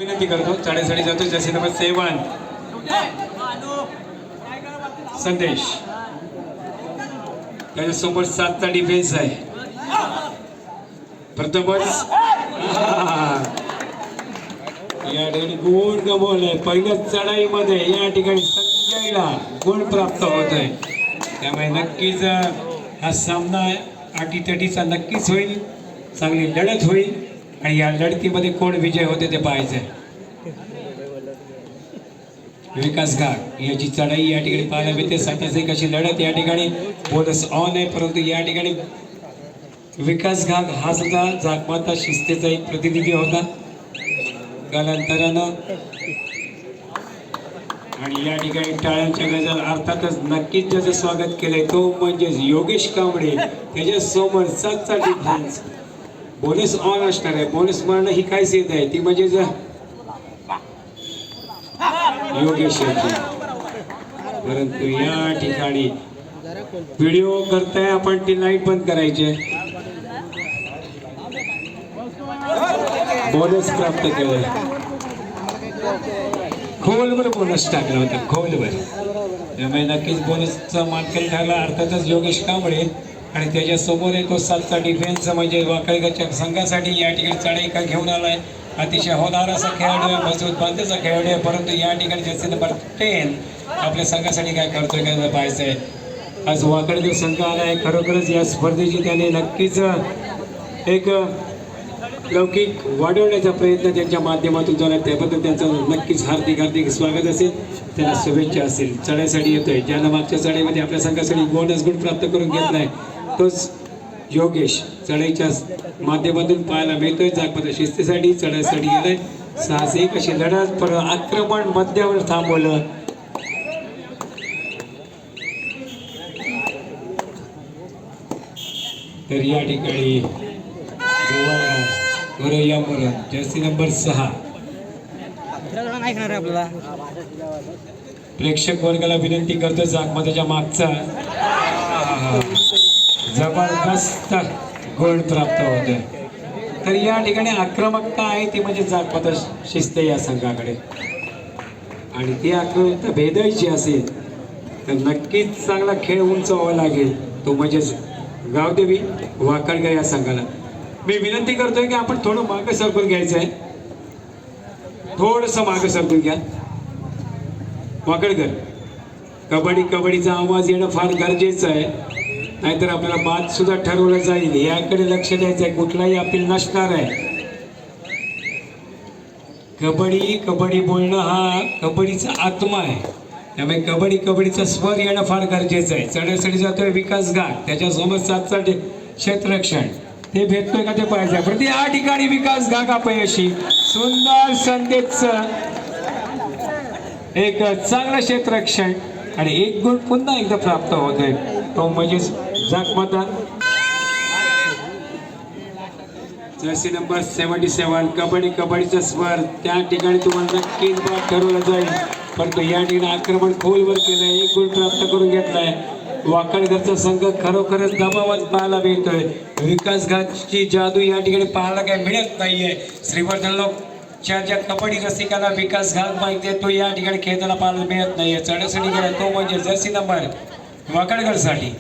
विनंती करतो चढाईसाठी जातो जसे नंबर 7 संदेश त्याच्यासोबत 7चा डिफेन्स आहे प्रथमच या ठिकाणी गुण गमवलंय पहिल्याच चढाईमध्ये या ठिकाणी संजयला गुण प्राप्त होत आहे त्यामुळे नक्कीच हा सामना अटीतटीचा नक्कीच होईल चांगली लढत होईल आणि या लढतीमध्ये कोण विजय होते ते पाहायचंय विकास घाट याची चढाई या ठिकाणी पाहायला मिळते 7-1 अशी लढत या ठिकाणी बोनस ऑन आहे परंतु या ठिकाणी विकास घाट हा सुद्धा जागमाता शिस्तीचा एक प्रतिनिधी होता कालांतरानं आणि या ठिकाणी टाळ्यांच्या गजर अर्थातच नक्कीच ज्याचं स्वागत केलंय तो म्हणजेच योगेश कांबळे त्याच्यासमोर 7चा डिफेन्स बोनस ऑन असणार आहे बोनस मारणं ही कायच येत आहे ती म्हणजे योगेश परंतु या ठिकाणी व्हिडिओ करताय आपण ती लाईट बंद करायची बोनस प्राप्त केलाय खोलवर बोनस टाकला होता खोलवर त्यामुळे नक्कीच बोनसचा मानकरी ठरला अर्थातच योगेश कांबळे आणि त्याच्यासमोर आहे तो 7चा डिफेन्स म्हणजे वाकळगडच्या संघासाठी या ठिकाणी चढाई का घेऊन आलाय अतिशय होणार असा खेळाडू आहे मजबूत बांधेचा खेळाडू आहे परंतु या ठिकाणी जर्सी नंबर 10 आपल्या संघासाठी काय करतोय काय पाहायचं आहे आज वाकळगड संघ आला आहे खरोखरच या स्पर्धेची त्याने नक्कीच एक लौकिक वाढवण्याचा प्रयत्न त्यांच्या माध्यमातून झाला त्याबद्दल त्यांचं नक्कीच हार्दिक स्वागत असेल त्यांना शुभेच्छा असेल चढाईसाठी येतोय ज्यानं मागच्या चढाईमध्ये आपल्या संघासाठी बोनस गुण प्राप्त करून घेतलाय तोच योगेश चढाईच्या माध्यमातून पाहायला मिळतोय जागपत शिस्तीसाठी चढाईसाठी गेलाय 6-1 अशी लढत पर आक्रमण मध्यावर थांबवलं तर या ठिकाणी जर्सी नंबर 6 प्रेक्षक वर्गाला विनंती करतो जागमताच्या मागचा जबरदस्त गोल प्राप्त होतोय तर या ठिकाणी आक्रमकता आहे ती म्हणजे जागमत शिस्त या संघाकडे आणि ती आक्रमकता भेदायची असेल तर नक्कीच चांगला खेळ उंचावा लागेल तो म्हणजेच गावदेवी वाकळगड या संघाला मी विनंती करतोय की आपण थोडं मागे सरकून घ्यायचं आहे थोडंसं मागे सरकून घ्या वाकळगड कबड्डीचा आवाज येणं फार गरजेचं आहे नाहीतर आपल्याला बाद सुद्धा ठरवलं जाईल याकडे लक्ष द्यायचं आहे कुठलाही अपील नसणार आहे कबड्डी बोलणं हा कबड्डीचा आत्मा आहे त्यामुळे कबड्डीचा स्वर येणं फार गरजेचं आहे चढाईसाठी जातोय विकास घाट त्याच्यासमोर 7चा क्षेत्ररक्षण ते भेटतोय का ते पाहिजे पण या ठिकाणी विकास घाट अपयशी सुंदर संदेश एक चांगलं क्षेत्ररक्षण आणि एक गुण पुन्हा एकदा प्राप्त होतोय तो म्हणजेच जागमाता जर्सी नंबर 77 कबड्डीचा स्वर त्या ठिकाणी तुम्हाला नक्कीच ठरवलं जाईल परंतु या ठिकाणी आक्रमण खोलवर केलंय एक गुण प्राप्त करून घेतलाय वाकळगडचा संघ खरोखरच दबावात पाहायला मिळतोय विकास घाटची जादू या ठिकाणी पाहायला काही मिळत नाहीये श्रीवर्धन लोकच्या ज्या कबड्डी रसिकांना विकास घाट माहिती तो या ठिकाणी खेळताना पाहायला मिळत नाहीये चढाईसाठी गेला तो म्हणजे जर्सी नंबर वाकळगडसाठी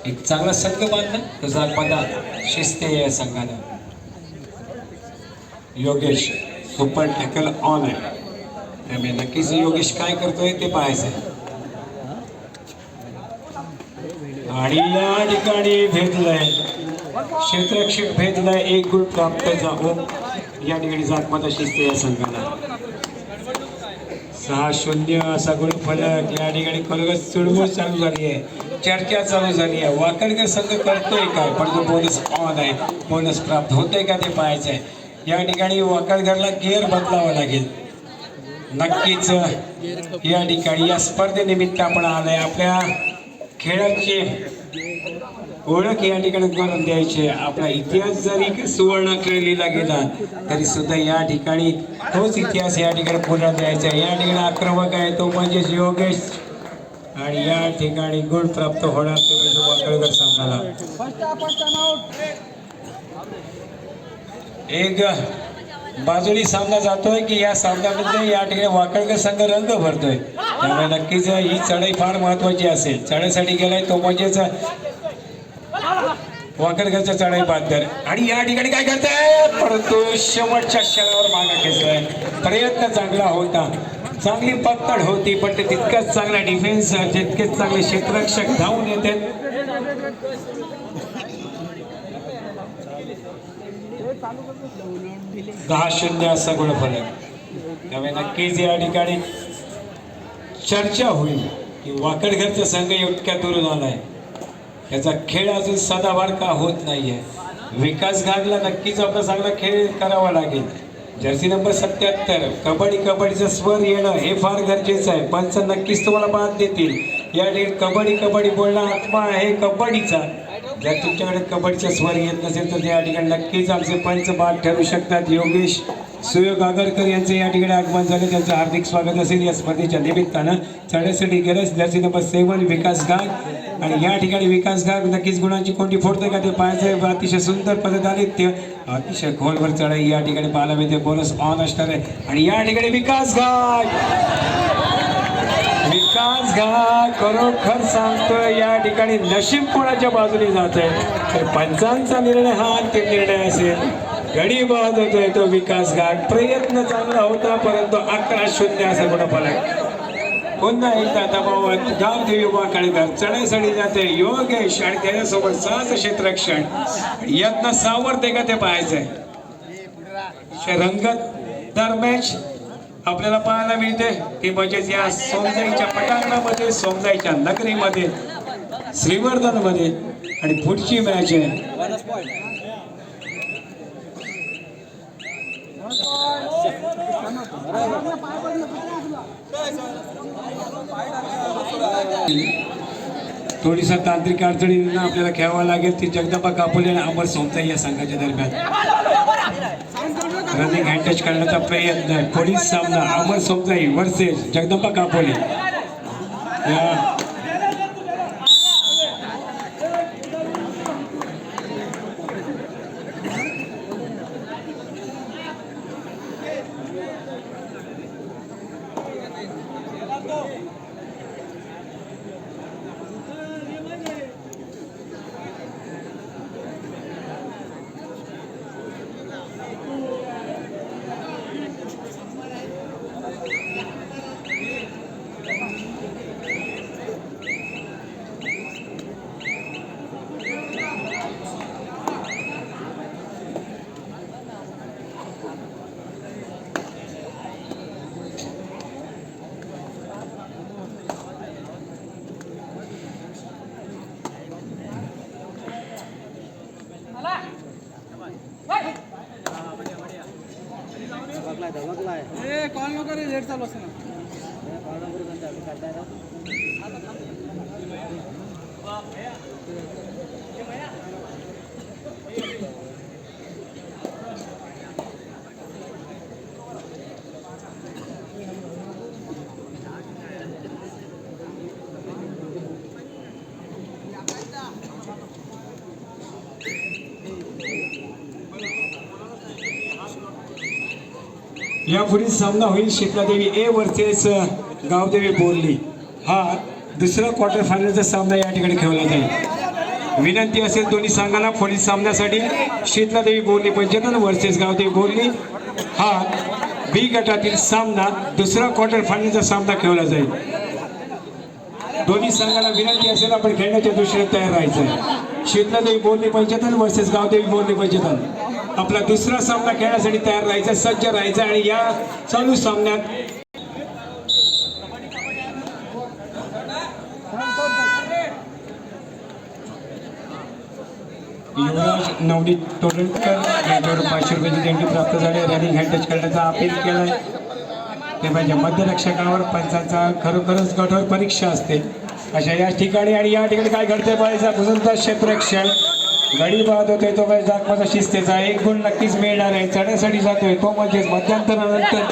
एक चांगला संघ बांधला तसा बघा शिस्ते या संघानं योगेश सुपर टॅकल ऑन आहे त्यामुळे नक्कीच योगेश काय करतोय ते पाहायचंय आणि या ठिकाणी भेटलंय क्षेत्ररक्षक भेटलंय एक गुण प्राप्त जाऊन या ठिकाणी जागमाता शिस्ते या संघाला 6-0 असा गुण फलक या ठिकाणी खरोखर चुळबुळ चालू झाली आहे चर्चा चालू झाली आहे वाकळगड संघ करतोय काय पण तो बोनस ऑन आहे बोनस प्राप्त होतोय का ते पाहायचंय या ठिकाणी वाकळगडला गिअर बदलावा लागेल नक्कीच या ठिकाणी या स्पर्धेनिमित्त आपण आलोय आपल्या खेळाची ओळख या ठिकाणी करून द्यायची आपला इतिहास जरी सुवर्णाक्षरात लिहिला गेला तरी सुद्धा या ठिकाणी तोच इतिहास या ठिकाणी पुन्हा द्यायचा या ठिकाणी आक्रमक आहे तो म्हणजेच योगेश आणि या ठिकाणी गुण प्राप्त होणार ते म्हणजे वाकळगड संघाला एक बाजूनी सामना जातोय की या सामन्यामध्ये या ठिकाणी वाकळकर संघ रंग भरतोय, त्यामुळे नक्कीच ही चढाई फार महत्वाची असेल. चढाईसाठी गेलाय तो म्हणजेच वाकळकरच्या चढाई बादर. आणि या ठिकाणी काय करताय, परंतु शेवटच्या क्षणावर मागा खेचलाय. प्रयत्न चांगला होता, चांगली पकड होती, पण ते तितकाच चांगला डिफेन्स, तितकेच चांगले क्षेत्ररक्षक धावून येते. 10-0 असा गुणफलक. त्यामुळे नक्कीच या ठिकाणी चर्चा होईल की वाकडघरचा संघ इतक्या दुरून आलाय, त्याचा खेळ अजून सदावार का होत नाहीये. विकास घागला नक्कीच आपला चांगला खेळ करावा लागेल. जर्सी नंबर 77 कबड्डीचा स्वर येणं हे फार गरजेचं आहे. पंच नक्कीच तुम्हाला बाद देतील. या ठिकाणी कबड्डी बोलणं आत्मा आहे कबड्डीचा. जर तुमच्याकडे कबड्डीचा स्वर येत नसेल तर या ठिकाणी नक्कीच आमचे पंच बाद ठरू शकतात. योगेश सुयोग आगरकर यांचे या ठिकाणी आगमन झाले, त्यांचं हार्दिक स्वागत असेल या स्पर्धेच्या निमित्तानं. चढ्यासाठी गेल्यास जर्सी नंबर 7 विकास घाग. आणि या ठिकाणी विकास घाग नक्कीच गुणांची कोणती फोडते का ते पाहायचं. अतिशय सुंदर पद्धतीने अतिशय खोलवर चढाई या ठिकाणी पाहायला मिळते. बोनस ऑन असणार आहे. आणि या ठिकाणी विकास घाग खरोखर सांगतोय या ठिकाणी नशीब कोणाच्या बाजूने जात आहे तर पंचांचा निर्णय हा अंतिम निर्णय असेल. गडी बाद होतोय तो विकास घाग. प्रयत्न चांगला होता परंतु 11-0 असा गुणफलक. पुन्हा एकदा दबावात गावदेवी वाकळकर चढाईसाठी जाते. योगेश आणि त्याच्यासोबत 6 क्षेत्ररक्षण. यातनं सावरते का ते पाहायचंय. रंगतदार मॅच आपल्याला पाहायला मिळते ती म्हणजेच या सोमजाईच्या पटांगणामध्ये, सोमजाईच्या नगरीमध्ये, श्रीवर्धनमध्ये. आणि पुढची मॅच आहे थोडीसा तांत्रिक अडचणींना आपल्याला खेळावं लागेल. ती जगदंबा कापोले आणि अमर सोमताई या संघाच्या दरम्यान रनिंग हँडटच करण्याचा प्रयत्न आहे. पुढील सामना अमर सोमताई वर्सेस जगदंबा कापोले. कॉल नको रे, लेट चालू असतं ना. यापुढील सामना होईल शीतलादेवी ए वर्सेस गावदेवी बोर्ली. हा दुसरा क्वार्टर फायनलचा सामना या ठिकाणी खेळला जाईल. विनंती असेल दोन्ही संघांना पुढील सामन्यासाठी शीतलादेवी बोर्ली पंचेतन वर्सेस गावदेवी बोर्ली हा बी गटातील सामना दुसरा क्वार्टर फायनलचा सामना खेळला जाईल. दोन्ही संघाला विनंती असेल आपण खेळण्याच्या दृष्टीने तयार राहायचं. शीतलादेवी बोर्ली पंचेतन वर्सेस गावदेवी बोर्ली पंचेतन आपला दुसरा सामना खेळण्यासाठी तयार राहायचं, सज्ज राहायचं. आणि या चालू सामन्यात युवराज नवनीत तोडणकर यांच्यावर 500 रुपयाची देणगी प्राप्त झाली. रनिंग हँड टच करण्याचा अपील केलाय. ते म्हणजे मध्यरक्षकावर पंचांचा खरोखरच कठोर परीक्षा असते अशा या ठिकाणी. आणि या ठिकाणी काय घडते पाहायचा भुजंत क्षेत्ररक्षण गडी बाद होतोय तो म्हणजे दाखवाचा शिस्तेचा. 1 गुण नक्कीच मिळणार आहे. चढण्यासाठी जातोय तो म्हणजे मध्यंतरानंतर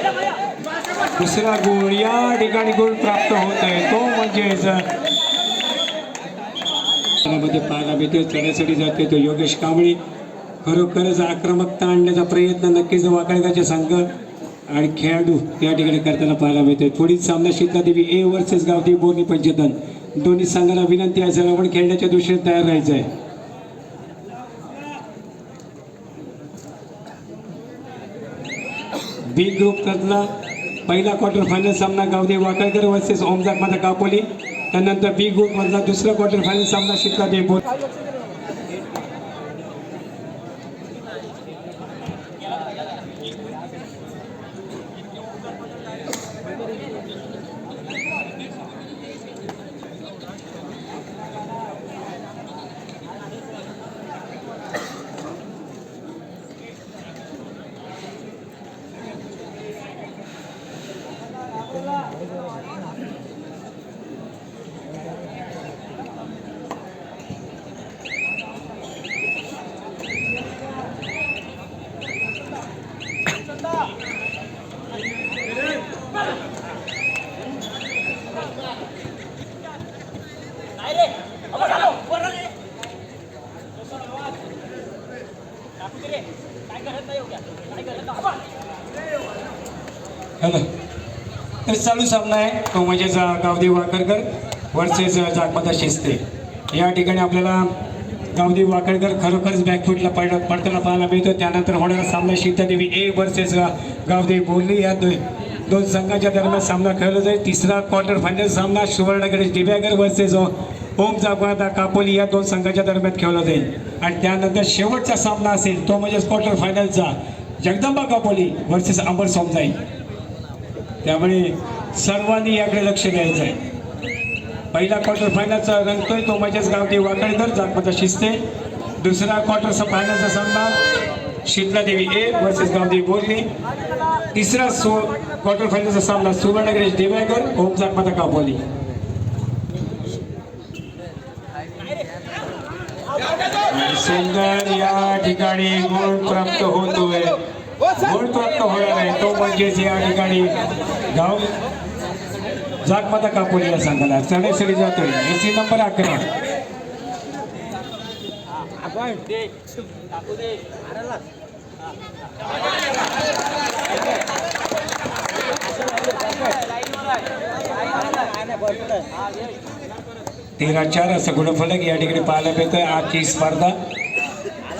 दुसरा गुण या ठिकाणी गुण प्राप्त होतोय तो म्हणजेच मध्ये पाहायला मिळतो. चढण्यासाठी जातोय तो योगेश कांबळी खरोखरच आक्रमकता आणण्याचा प्रयत्न नक्कीच वाकळगाचे संघ आणि खेळाडू या ठिकाणी करताना पाहायला मिळते. पुढील सामना शीतलादेवी ए वर्सेस गावदेवी बोर्णी पंचतन. दोन्ही संघांना विनंती आहे सर आपण खेळण्याच्या दृष्टीने तयार राहायचं आहे. बी ग्रुप मधला पहिला क्वार्टर फायनल सामना गावदेवी वाकळकर वर्सेस ओमजाकमाता कापोली. त्यानंतर बी ग्रुप मधला दुसरा क्वार्टर फायनल सामना शीतलादेवी बोर्णी. हॅलो तर चालू सामना आहे तो म्हणजे गावदेवी वाकळकर वर्सेस जागमाता शिस्ते. या ठिकाणी आपल्याला गावदेवी वाकळकर खरोखरच बॅकफुटला पडताना पाहायला मिळतो. त्यानंतर होणारा सामना शीतलादेवी ए वर्सेस गावदेवी बोर्णी या दोन संघाच्या दरम्यान सामना खेळला जाईल. तिसरा क्वार्टर फायनल सामना सुवर्णगणेश दिव्यागर वर्सेस ओम जागमाता कापोली या दोन संघाच्या दरम्यान खेळला जाईल. आणि त्यानंतर शेवटचा सामना असेल तो म्हणजे क्वार्टर फायनलचा जगदंबा कापोली वर्सेस अंबर सोम जाईल. त्यामुळे सर्वांनी याकडे लक्ष द्यायचं आहे. पहिला क्वार्टर फायनलचा रंगतोय तो म्हणजेच गावदेवी वाकळकर जागमाता शिस्ते. दुसरा क्वार्टर फायनलचा सामना शीतलादेवी ए वर्सेस गावदेवी बोर्णी. तिसरा क्वार्टर फायनलचा सामना सुवर्णगणेश दिव्यागर ओम जागमाता कापोली. सुंदर या ठिकाणी गोल प्राप्त होतोय. गोल प्राप्त होणार आहे तो म्हणजेच या ठिकाणी गाव जागमाता कापोली या संघाला चढेसडी जातोय. एसी नंबर 11 13-4 असं गुणफलक या ठिकाणी पाहायला मिळतोय. आजची स्पर्धा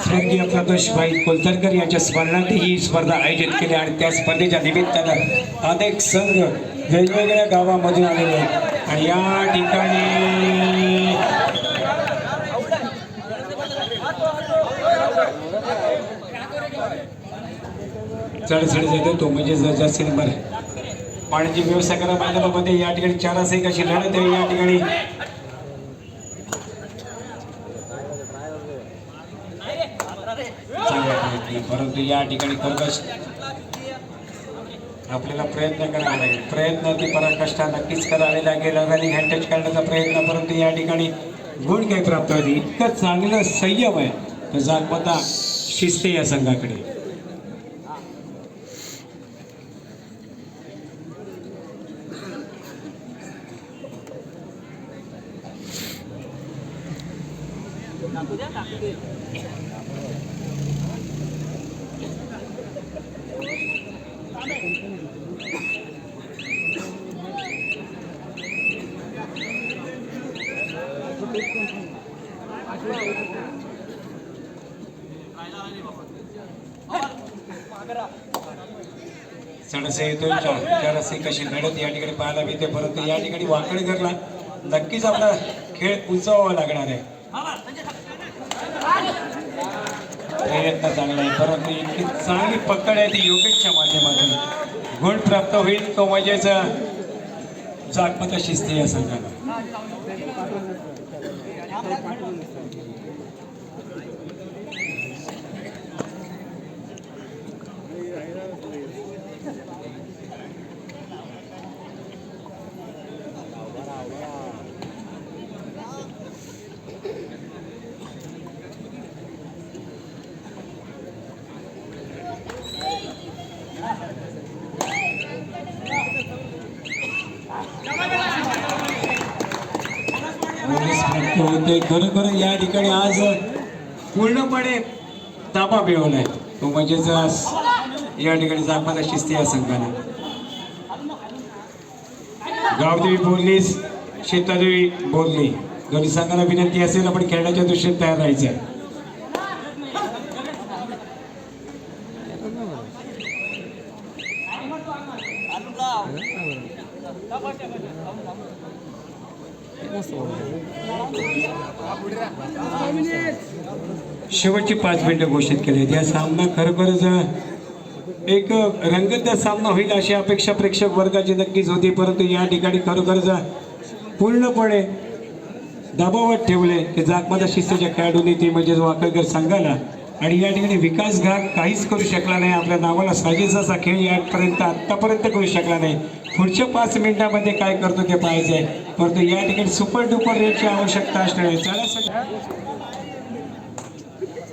स्वर्गीय प्रदोषभाई कोलतरकर यांच्या स्मरणार्थ ही स्पर्धा आयोजित केली आणि त्या स्पर्धेच्या निमित्तानं अनेक संघ वेगवेगळ्या गावामधून आलेले आहेत. आणि या ठिकाणी चढसडी जातो तो म्हणजे जर्सी नंबर पाण्याची व्यवस्था करा मैदानामध्ये. या ठिकाणी 4 अशी लढत आहे. या ठिकाणी परंतु या ठिकाणी खरोखर आपल्याला प्रयत्न करावा लागेल. प्रयत्न ती पराकाष्ठा नक्कीच करावी लागेल. रनिंग हँड टच करण्याचा प्रयत्न परंतु या ठिकाणी गुण काही प्राप्त होते. इतकं चांगलं संयम आहे तर जागमाता शिस्ते या संघाकडे. चढसे येतोय 4 कशी लढत या ठिकाणी पाहायला मिळते. परंतु या ठिकाणी वाकळकरला नक्कीच आपला खेळ उंचावावा लागणार आहे. प्रयत्न चांगला आहे परंतु इतकी चांगली पकड आहे ती योगेशच्या माध्यमातून गुण प्राप्त होईल तो म्हणजेच जागमाता शिस्ते या संघाला. होते खरोखर या ठिकाणी आज पूर्णपणे ताबा मिळवलाय तो म्हणजेच या ठिकाणी जागमाता शिस्ते या संघाने. गावदेवी बोललीस शेतादेवी बोलली दोन्ही संघाला विनंती असेल आपण खेळण्याच्या दृष्टीने तयार राहायचं आहे. शेवटची 5 मिनिटं घोषित केली. या सामना खरोखरच एक रंगतदार सामना होईल अशी अपेक्षा प्रेक्षक वर्गाची नक्कीच होती, परंतु या ठिकाणी खरोखरच पूर्णपणे दबावात ठेवले की जागमाता शिस्तीच्या खेळाडूंनी ती म्हणजेच वाकळकर संघाला. आणि या ठिकाणी विकास घाग काहीच करू शकला नाही. आपल्या नावाला साजेसा असा खेळ यापर्यंत आत्तापर्यंत करू शकला नाही. पुढच्या 5 मिनिटांमध्ये काय करतो ते पाहायचं आहे, परंतु या ठिकाणी सुपर डुपर रेटची आवश्यकता असणार आहे.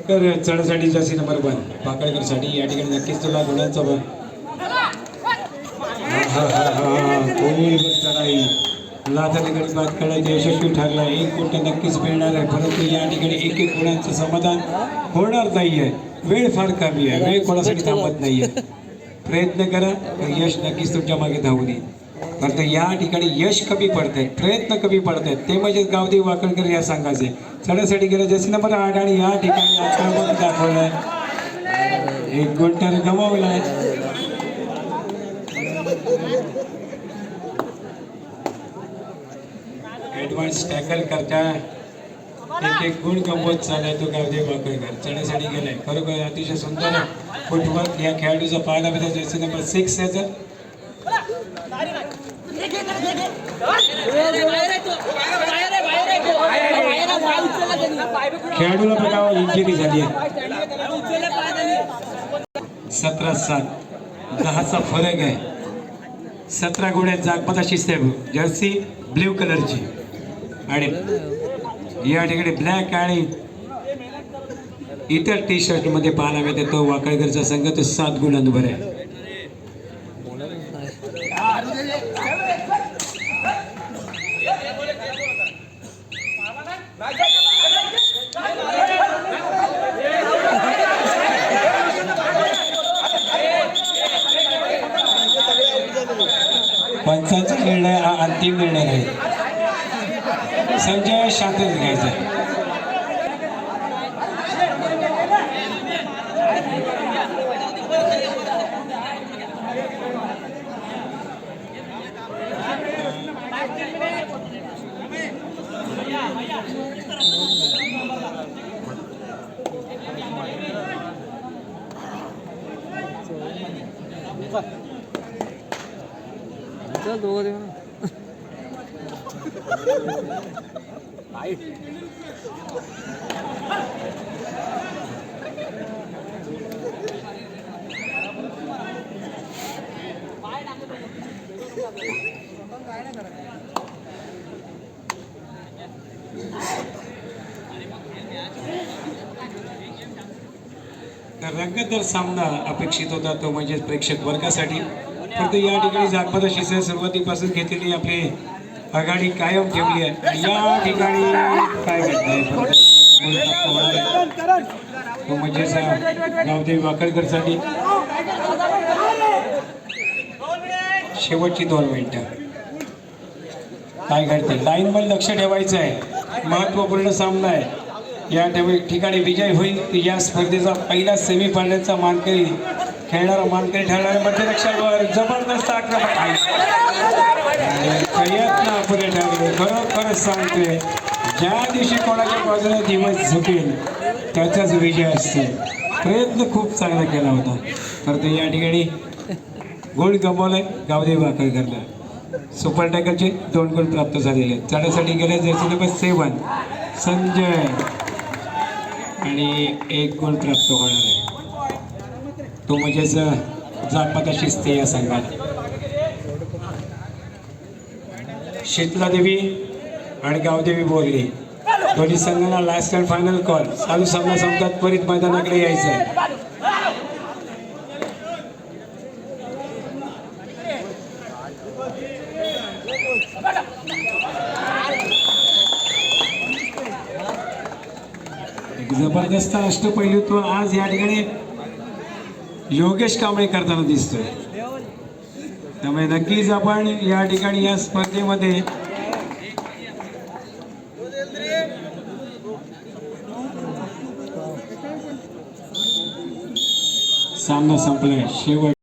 तर चढसाठी जर्सी नंबर 1 पाकळकरसाठी या ठिकाणी नक्कीच तुला गुणांचा चढाई लाथाने गडी बाद खेळायचे यशस्वी ठरला. 1 कोटी नक्कीच मिळणार आहे, परंतु या ठिकाणी 1-1 गुणांचं समाधान होणार नाहीये. वेळ फार कमी आहे, वेळ कोणासाठी थांबत नाहीये. प्रयत्न करा, यश नक्कीच तुमच्या मागे धावून येईल. परंतु या ठिकाणी यश कमी पडत आहेत, प्रयत्न कमी पडत आहेत, ते म्हणजे गावदेवी वाकळकर या संघाचे. चढासाठी गेलं जर्सी नंबर 8 आणि या ठिकाणी आक्रमण दाखवलंय. 1 गुण तर गमावलाय. ऍडव्हान्स टॅकल करता 1-1 गुण गमवत चाललाय तो गावदेवी वाकळकर. चढासाठी गेलाय. खरोखर अतिशय सुंदर फुटवर्क या खेळाडूचा पाहायला मिळतं. जर्सी नंबर 6 याचं खेळाडूला बघावं इंजुरी झाली आहे. 17-7 10चा फरक आहे. 17 गुण आहेत जागमाता शिस्ते जर्सी ब्ल्यू कलरची आणि या ठिकाणी ब्लॅक आणि इतर टी शर्ट मध्ये पाहायला मिळते तो वाकळकरचा संघ तो 7 गुणांवर आहे. पंचांचा निर्णय हा अंतिम निर्णय आहे. संजय शांतच घ्यायचा. चल दोघं दे रंगतदार सामना अपेक्षित होता तो म्हणजे प्रेक्षक वर्गासाठी. परंतु या ठिकाणी जागमाता शिस्ते सुरुवातीपासून घेतलेली आपली आघाडी कायम ठेवली आहे. या ठिकाणी काय घडतंय तो म्हणजे गावदेवी वाकळकरसाठी शेवटची 2 मिनिटं. काय घडते लाईन मध्ये लक्ष ठेवायचं आहे. महत्वपूर्ण सामना आहे. या ठिकाणी विजय होईल या स्पर्धेचा पहिला सेमीफायनलचा मानकरी खेळणारा मानकरी ठरणाऱ्या मध्यरक्षकावर जबरदस्त आक्रमण आहे. प्रयत्न अपुरे ठरले. खरोखरच सांगते ज्या दिवशी कोणाच्या बाजूने दिवस झुकेल त्याचाच विजय असतो. प्रयत्न खूप चांगला केला होता, तर या ठिकाणी गुण गमावलाय गावदेवी वाकळकरला. सुपर टॅकलचे 2 गुण प्राप्त झालेले. चढासाठी गेले जर्सी नंबर 7 संजय आणि 1 गुण प्राप्त होणार आहे तो म्हणजेच जागमाता शिस्ते या संघात. शीतला देवी आणि गावदेवी बोलली दोन्ही संघांना लास्ट अँड फायनल कॉल. चालू सामना संपतात त्वरित मैदानाकडे यायचं आहे. एक जबरदस्त जबरदस्त अष्टपैलुत्व आज या ठिकाणी योगेश कांबळे करताना दिसतोय. त्यामुळे नक्कीच आपण या ठिकाणी या स्पर्धेमध्ये सामना संपलाय. शेवट